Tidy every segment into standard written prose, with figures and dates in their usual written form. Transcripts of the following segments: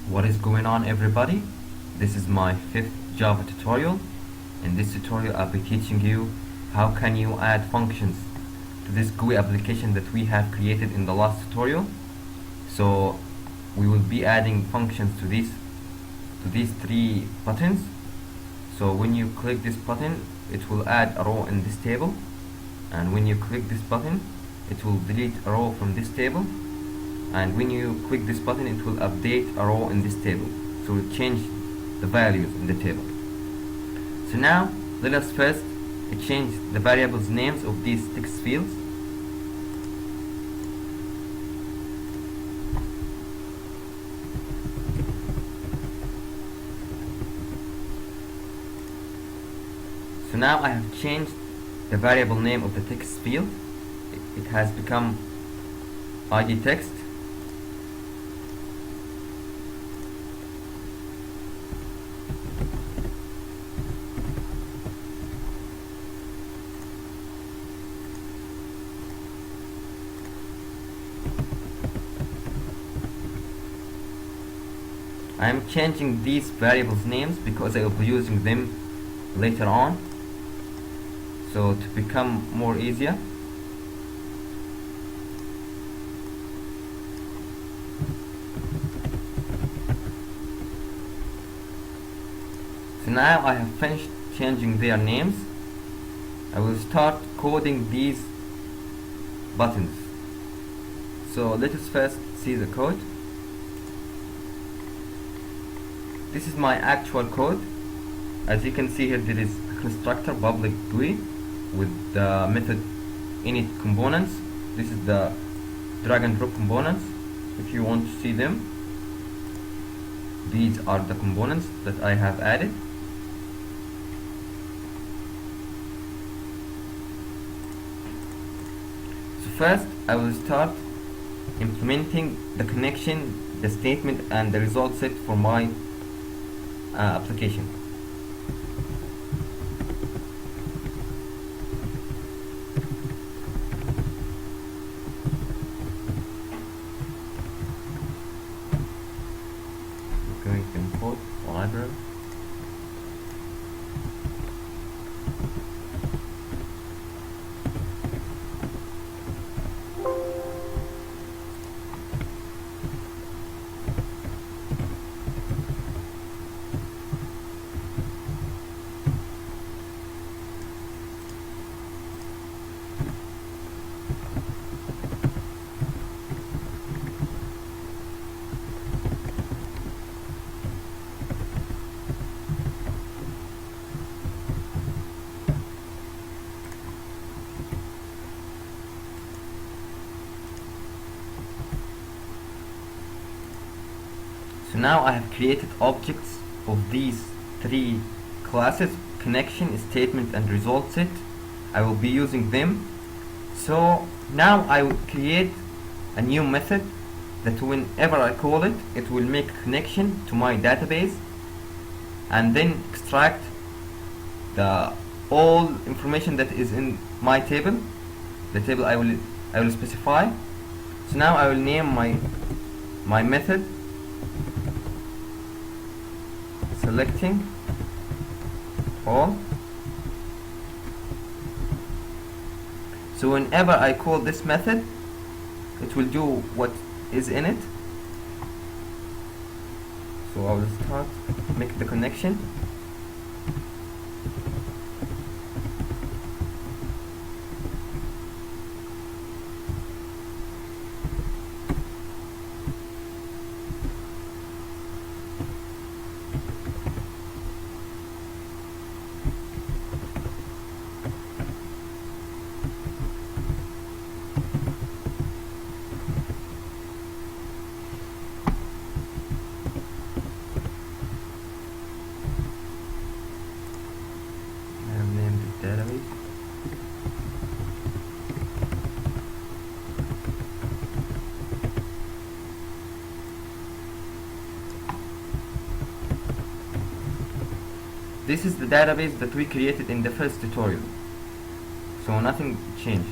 What is going on, everybody? This is my 5th Java tutorial. In this tutorial I'll be teaching you how can you add functions to this GUI application that we have created in the last tutorial. So we will be adding functions to these 3 buttons. So when you click this button, it will add a row in this table, and when you click this button, it will delete a row from this table, and when you click this button, it will update a row in this table. So it will change the values in the table. So now let us first change the variables names of these text fields. So now I have changed the variable name of the text field. It has become ID text. I am changing these variables names because I will be using them later on, so to become more easier. So now I have finished changing their names. I will start coding these buttons. So let us first see the code. This is my actual code. As you can see here, there is a constructor public GUI with the method init components. This is the drag and drop components. If you want to see them, these are the components that I have added. So first I will start implementing the connection, the statement, and the result set for my application. I'm going to import the library. So now I have created objects of these 3 classes: connection, statement, and result set. I will be using them. So now I will create a new method that whenever I call it, it will make a connection to my database and then extract the all information that is in my table, the table I will specify. So now I will name my method selecting all. So whenever I call this method, it will do what is in it. So I will start make the connection. DataBase. This is the database that we created in the first tutorial, so nothing changed.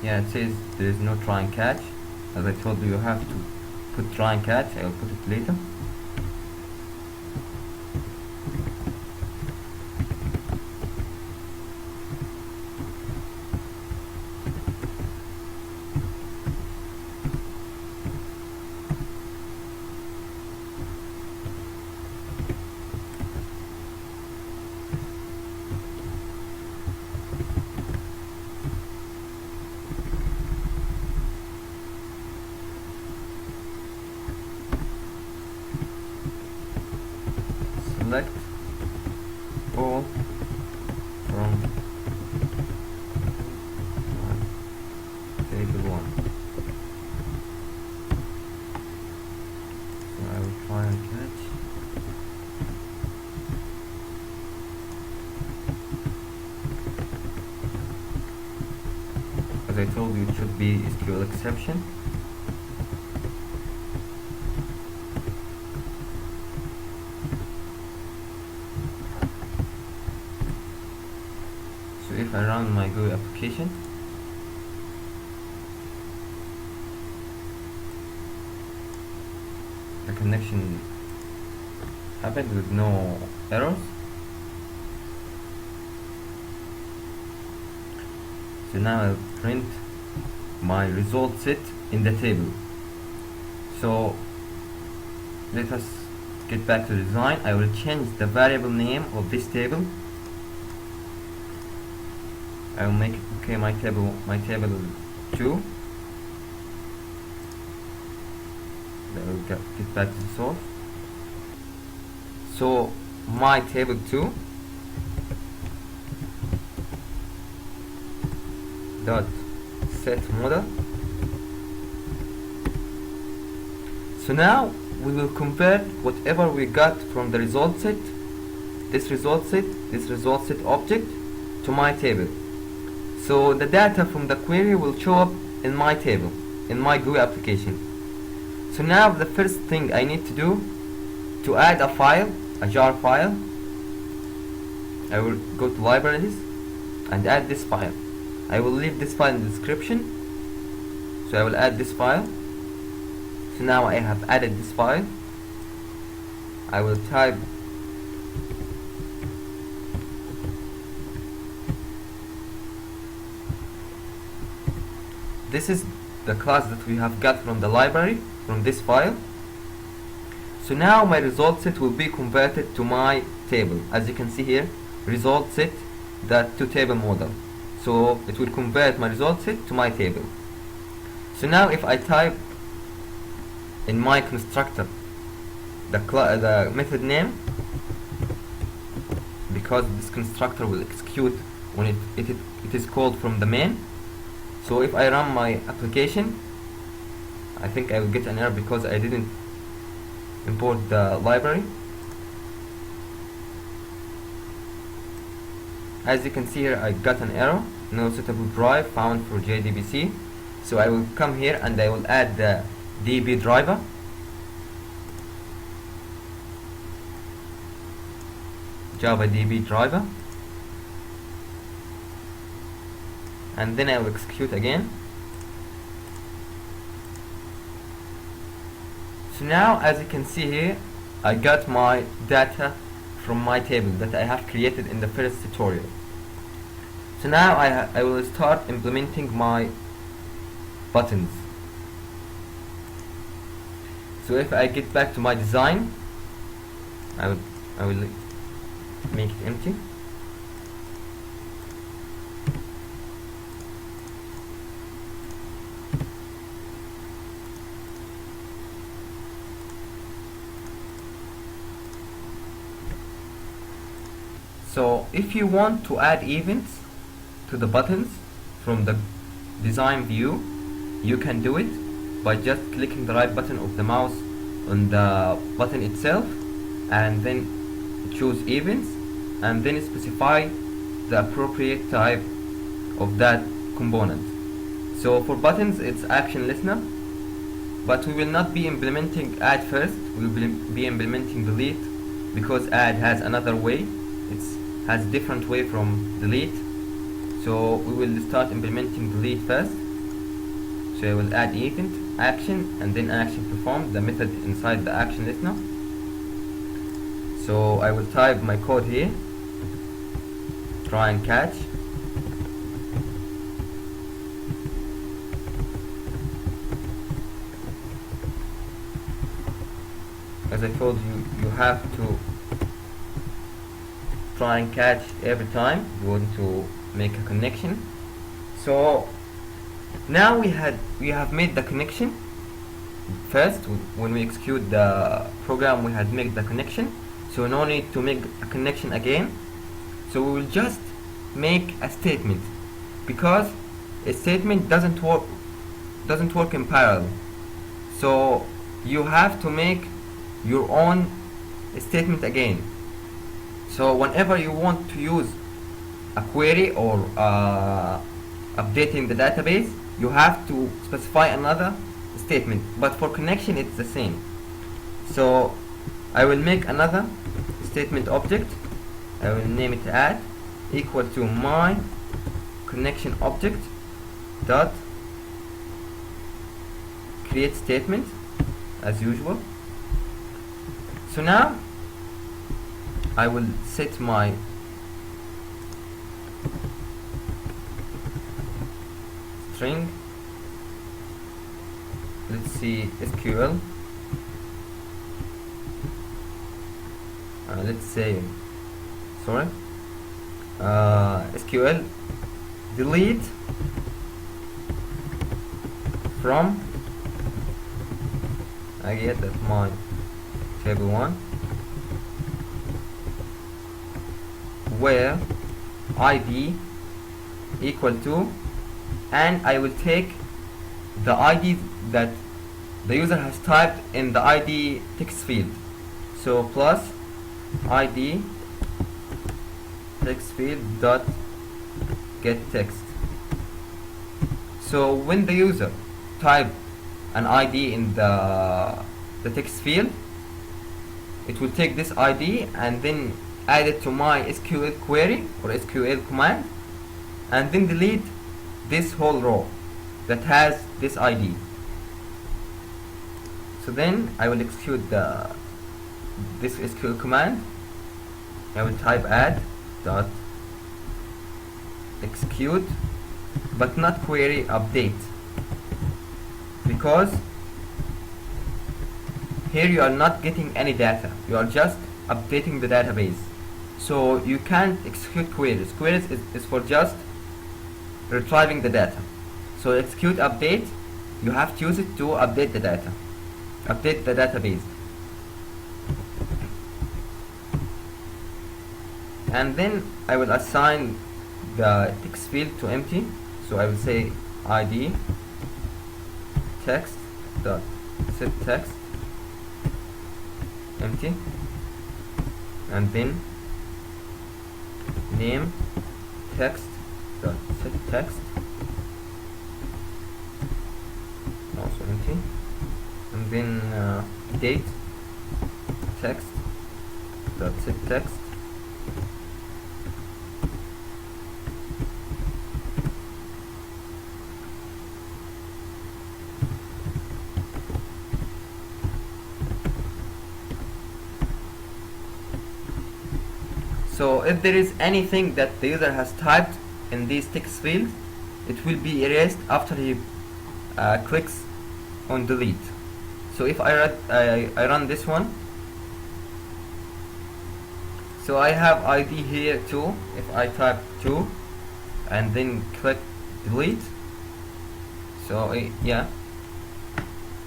Yeah, it says there is no try and catch. As I told you, you have to put try and catch. I will put it later. Select all from table 1. So I will try and catch. As I told you, it should be SQL exception. So if I run my GUI application, the connection happened with no errors. So now I'll print my result set in the table. So let us get back to the design. I will change the variable name of this table. I will make it my table 2. I will get back to the source. So my table 2 dot set model. So now we will convert whatever we got from the result set, this result set object, to my table. So the data from the query will show up in my table, in my GUI application. So now the first thing I need to do to add a file, a jar file, I will go to libraries and add this file. I will leave this file in the description. So I will add this file. So now I have added this file. I will type this is the class that we have got from the library, from this file. So now my result set will be converted to my table. As you can see here, result set that to table model. So it will convert my result set to my table. So now if I type in my constructor the method name, because this constructor will execute when it is called from the main. So if I run my application, I think I will get an error because I didn't import the library. As you can see here, I got an error, no suitable drive found for JDBC. So I will come here and I will add the DB driver. Java DB driver. And then I will execute again. So now as you can see here, I got my data from my table that I have created in the first tutorial. So now I will start implementing my buttons. So if I get back to my design, I will make it empty. So if you want to add events to the buttons from the design view, you can do it by just clicking the right button of the mouse on the button itself and then choose events and then specify the appropriate type of that component. So for buttons it's action listener, but we will not be implementing add first, we will be implementing delete, because add has another way, it has different way from delete. So we will start implementing delete first. So I will add event action and then action performed, the method inside the action listener. So I will type my code here, try and catch. As I told you, you have to try and catch every time you want to make a connection. So now we have made the connection. First, when we execute the program, we had made the connection, so no need to make a connection again. So we will just make a statement, because a statement doesn't work in parallel. So you have to make your own statement again. So whenever you want to use a query or updating the database, you have to specify another statement, but for connection it's the same. So I will make another statement object. I will name it add equal to my connection object dot create statement as usual. So now I will set my string, let's see, SQL, let's say, sorry, SQL delete from, I get that my table 1 where ID equal to, and I will take the ID that the user has typed in the ID text field. So plus ID text field dot get text. So when the user type an ID in the text field, it will take this ID and then add it to my SQL query or SQL command, and then delete this whole row that has this ID. So then I will execute this SQL command. I will type add dot execute, but not query update, because here you are not getting any data, you are just updating the database. So you can't execute queries. Queries is for just retrieving the data. So execute update, you have to use it to update the data, update the database. And then I will assign the text field to empty. So I will say ID text dot set text empty, and then name text dot set text also empty, and then date text dot set text. So if there is anything that the user has typed in these text fields, it will be erased after he clicks on delete. So if I run this one, so I have ID here too. If I type 2 and then click delete, so yeah,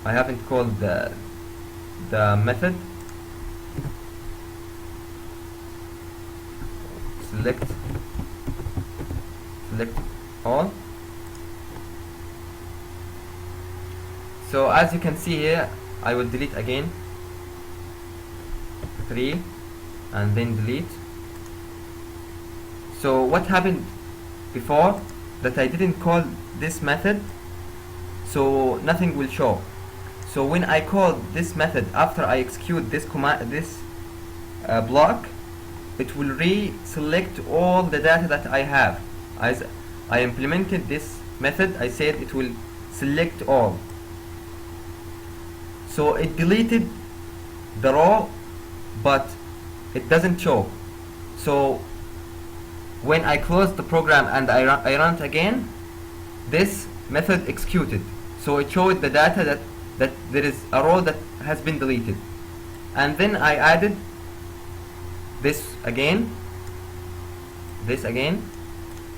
I haven't called the method. Select all. So as you can see here, I will delete again 3 and then delete. So what happened before, that I didn't call this method, so nothing will show. So when I call this method after I execute this command, this block, it will re-select all the data that I have. As I implemented this method, I said it will select all. So it deleted the row, but it doesn't show. So when I close the program and I run it again, this method executed. So it showed the data that there is a row that has been deleted. And then I added this again.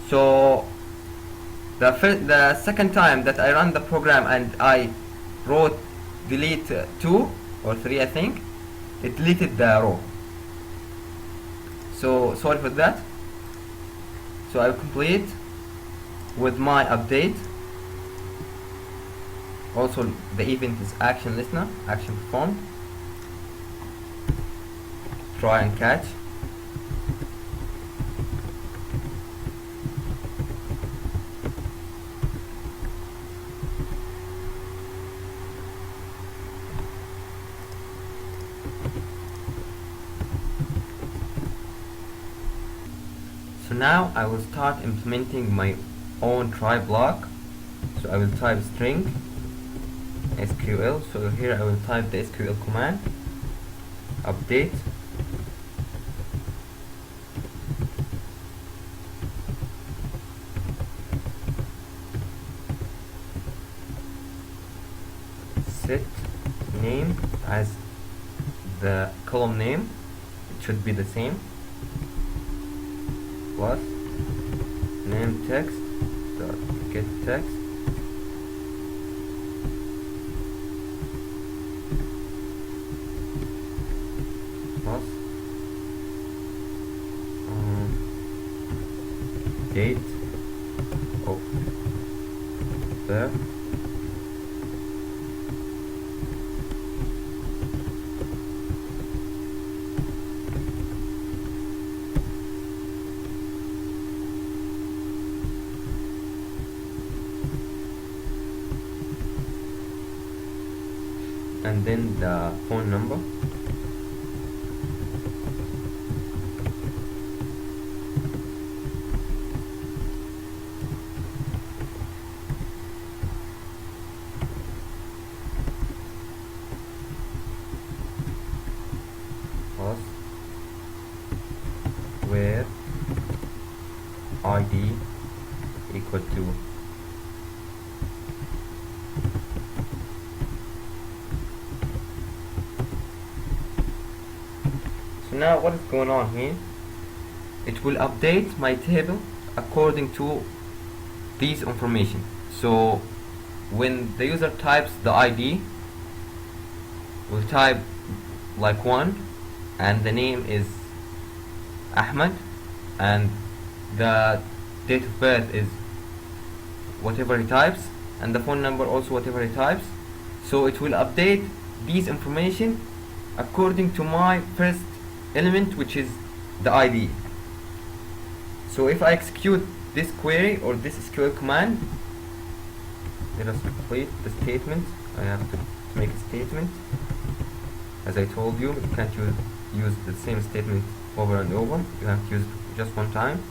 So the second time that I run the program and I wrote delete 2 or 3, I think, it deleted the row. So sorry for that. So I'll complete with my update. Also the event is action listener, action performed. Try and catch. So now I will start implementing my own try block. So I will type string SQL. So here I will type the SQL command update set name as the column name, it should be the same, plus name text dot get text plus date of birth and then the phone number. Plus where ID equal to now what is going on here? It will update my table according to these information. So when the user types the ID, we'll type like 1 and the name is Ahmed and the date of birth is whatever he types and the phone number also whatever he types. So it will update these information according to my first element, which is the ID. So if I execute this query or this SQL command, let us complete the statement. I have to make a statement. As I told you, you can't use the same statement over and over. You have to use it just one time.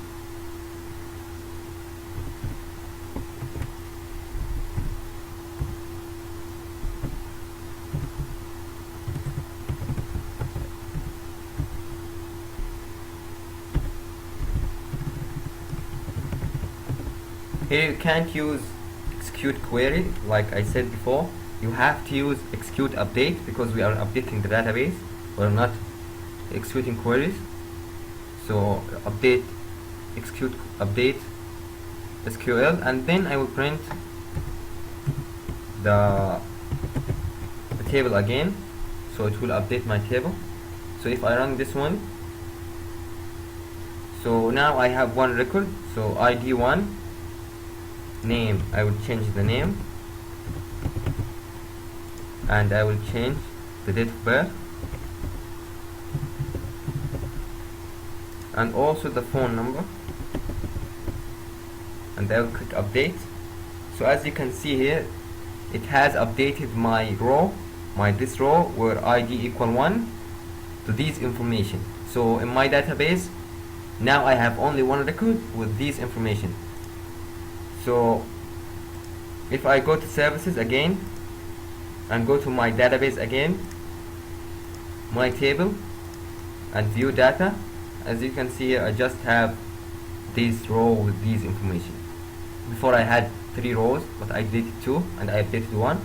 Here you can't use execute query like I said before. You have to use execute update because we are updating the database. We're not executing queries. So update, execute update SQL, and then I will print the table again. So it will update my table. So if I run this one, so now I have one record. So ID1 name, I will change the name and I will change the date of birth and also the phone number, and I will click update. So as you can see here, it has updated my row, this row where ID equal 1 to these information. So in my database now I have only one record with these information. So if I go to services again and go to my database again, my table, and view data, as you can see here, I just have this row with these information. Before I had 3 rows, but I deleted 2 and I updated 1.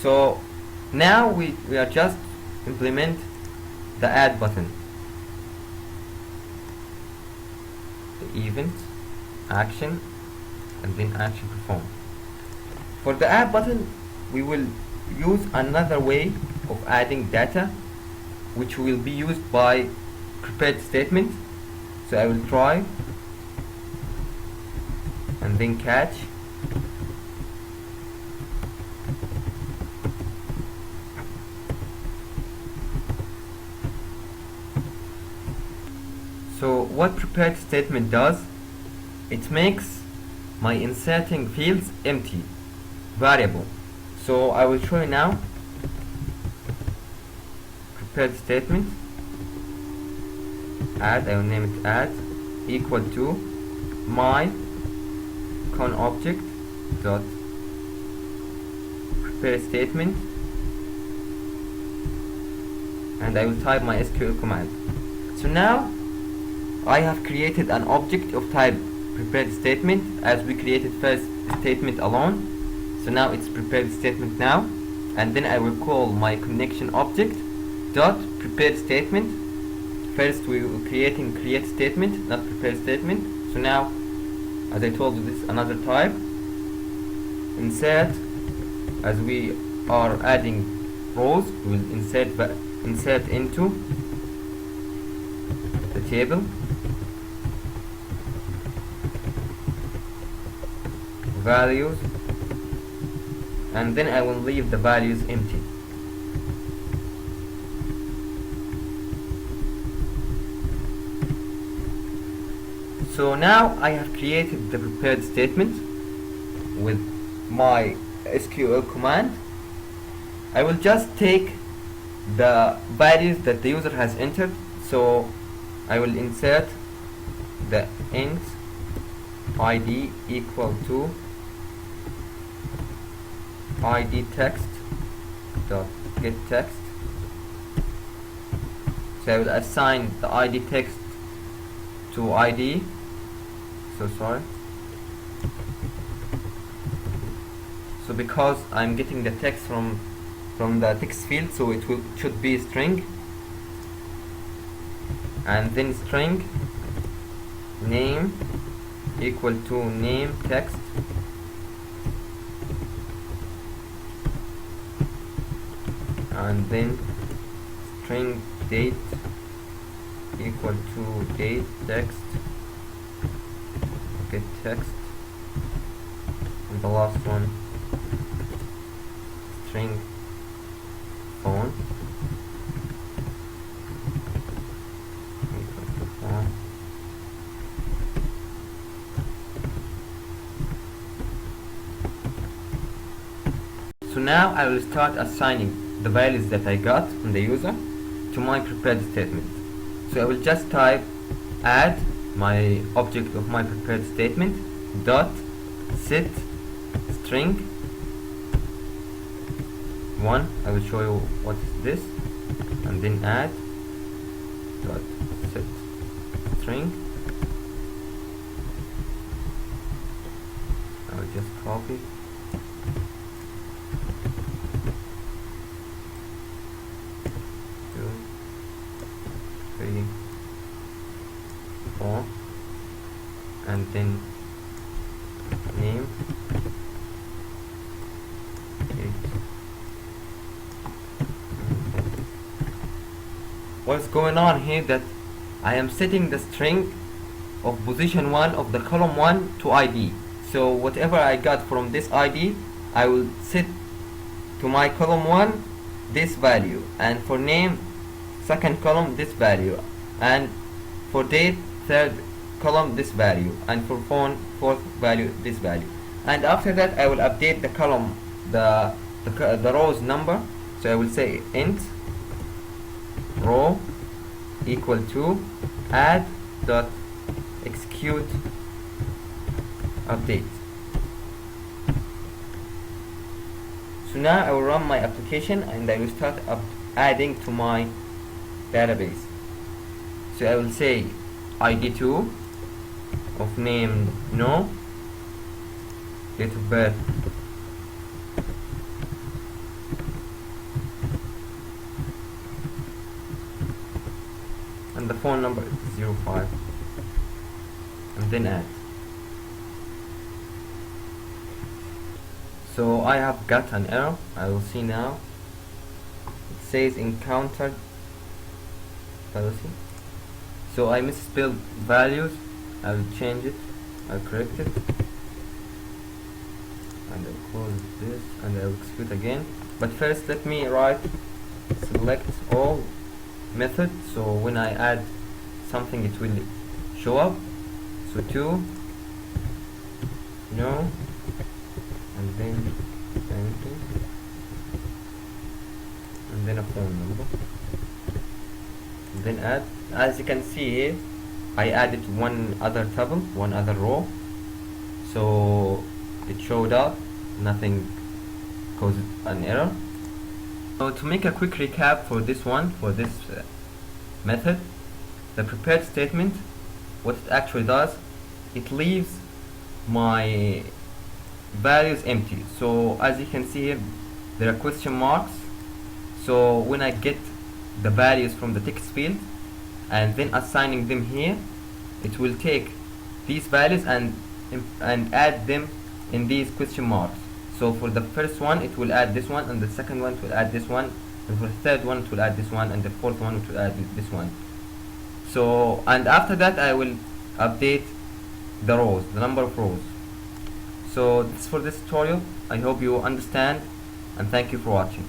So now we are just implement the add button, the event, action, and then action performed. For the add button, we will use another way of adding data, which will be used by prepared statement. So I will try and then catch. So what prepared statement does, it makes my inserting fields empty variable. So I will show you now. Prepared statement add, I will name it add, equal to my con object dot prepare statement, and I will type my SQL command. So now I have created an object of type prepared statement, as we created first statement alone. So now it's prepared statement now, and then I will call my connection object dot prepared statement. First we were creating create statement, not prepared statement. So now, as I told you, this is another type. Insert, as we are adding rows, we will insert into the table values, and then I will leave the values empty. So now I have created the prepared statement with my SQL command. I will just take the values that the user has entered. So I will insert the int id equal to id text dot get text. So I will assign the id text to id. So sorry. So because I'm getting the text from the text field, so it should be string, and then string name equal to name text, and then string date equal to date text get text, and the last one string phone equal to phone. So now I will start assigning the values that I got from the user to my prepared statement. So I will just type add my object of my prepared statement dot set string 1. I will show you what is this, and then add dot set string. I will just copy. And then name what's going on here, that I am setting the string of position 1 of the column 1 to id. So whatever I got from this id, I will set to my column 1 this value, and for name second column this value, and for date third column this value, and for phone fourth value this value. And after that I will update the column, the row's number. So I will say int row equal to add dot execute update. So now I will run my application and I will start adding to my database. So I will say id2 of name no, date of birth and the phone number is 05, and then add. So I have got an error. I will see now. It says encountered fallacy. So I misspelled values. I will change it. I'll correct it. And I'll close this and I'll execute again. But first let me select all method, so when I add something it will show up. So 2 no, and then anything, and then a phone number, and then add. As you can see here, I added one other table, one other row, so it showed up, nothing caused an error. So to make a quick recap for this method, the prepared statement, what it actually does, it leaves my values empty. So as you can see here, there are question marks. So when I get the values from the text field and then assigning them here, it will take these values and add them in these question marks. So for the first one it will add this one, and the second one it will add this one, and for the third one it will add this one, and the fourth one it will add this one. So, and after that I will update the rows, the number of rows. So that's for this tutorial. I hope you understand, and thank you for watching.